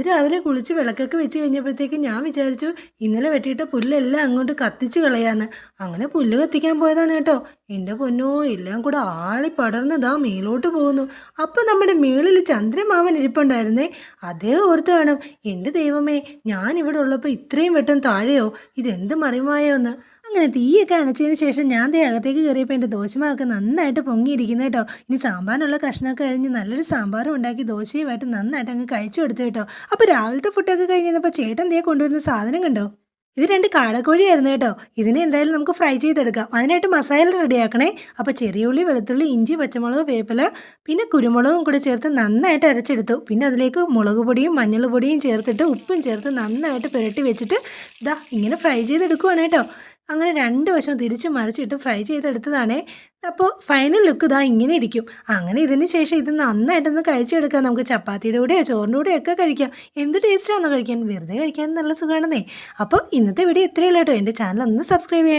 രാവിലെ കുളിച്ച് വിളക്കൊക്കെ വെച്ച് കഴിഞ്ഞപ്പോഴത്തേക്ക് ഞാൻ വിചാരിച്ചു ഇന്നലെ വെട്ടിയിട്ട പുല്ലെല്ലാം അങ്ങോട്ട് കത്തിച്ച് കളയാന്ന്. അങ്ങനെ പുല്ല് കത്തിക്കാൻ പോയതാണ് കേട്ടോ. എൻ്റെ പൊന്നോ, എല്ലാം കൂടെ ആളി പടർന്നതാ മേലോട്ട് പോകുന്നു. അപ്പം നമ്മുടെ മേളിൽ ചന്ദ്രമാമൻ ഇരിപ്പുണ്ടായിരുന്നേ. അതേ ഓർത്ത് കാണും. എൻ്റെ ദൈവമേ, ഞാൻ ഇവിടെ ഉള്ളപ്പോൾ ഇത്രയും വെട്ടം താഴെയോ? ഇതെന്ത് മറിമായോ എന്ന്. അങ്ങനെ തീയൊക്കെ അണച്ചതിന് ശേഷം ഞാൻ ദേ അകത്തേക്ക് കയറിയപ്പോൾ എൻ്റെ ദോശമാവൊക്കെ നന്നായിട്ട് പൊങ്ങിയിരിക്കുന്നു കേട്ടോ. ഇനി സാമ്പാറിനുള്ള കഷ്ണമൊക്കെ അരിഞ്ഞ് നല്ലൊരു സാമ്പാറും ഉണ്ടാക്കി ദോശയുമായിട്ട് നന്നായിട്ട് അങ്ങ് കഴിച്ചു കൊടുത്തു കേട്ടോ. അപ്പോൾ രാവിലത്തെ ഫുഡൊക്കെ കഴിഞ്ഞപ്പോൾ ചേട്ടൻ ദേ കൊണ്ടുവരുന്ന സാധനം കണ്ടോ? ഇത് 2 കാടക്കോഴിയായിരുന്നു കേട്ടോ. ഇതിനെ എന്തായാലും നമുക്ക് ഫ്രൈ ചെയ്തെടുക്കാം. അതിനായിട്ട് മസാല റെഡിയാക്കണേ. അപ്പോൾ ചെറിയ ഉള്ളി, വെളുത്തുള്ളി, ഇഞ്ചി, പച്ചമുളക്, വേപ്പില, പിന്നെ കുരുമുളകും കൂടെ ചേർത്ത് നന്നായിട്ട് അരച്ചെടുത്തു. പിന്നെ അതിലേക്ക് മുളക് പൊടിയും മഞ്ഞൾ പൊടിയും ചേർത്തിട്ട് ഉപ്പും ചേർത്ത് നന്നായിട്ട് പുരട്ടി വെച്ചിട്ട് ഇതാ ഇങ്ങനെ ഫ്രൈ ചെയ്തെടുക്കുവാണ് കേട്ടോ. അങ്ങനെ 2 വശം തിരിച്ച് മറിച്ചിട്ട് ഫ്രൈ ചെയ്തെടുത്തതാണേ. അപ്പോൾ ഫൈനൽ ലുക്ക് ഇതാ ഇങ്ങനെ ഇരിക്കും. അങ്ങനെ ഇതിന് ശേഷം ഇത് നന്നായിട്ടൊന്ന് കഴിച്ചെടുക്കാം. നമുക്ക് ചപ്പാത്തിയുടെ കൂടെയോ ചോറിൻ്റെ കൂടെയോ ഒക്കെ കഴിക്കാം. എന്ത് ടേസ്റ്റാണെന്ന് കഴിക്കാൻ, വെറുതെ കഴിക്കാൻ നല്ല സുഖമാണെന്നേ. അപ്പോൾ ഇന്നത്തെ വീഡിയോ ഇത്രയേ ഉള്ളൂ കേട്ടോ. എൻ്റെ ചാനൽ ഒന്ന് സബ്സ്ക്രൈബ് ചെയ്യണം.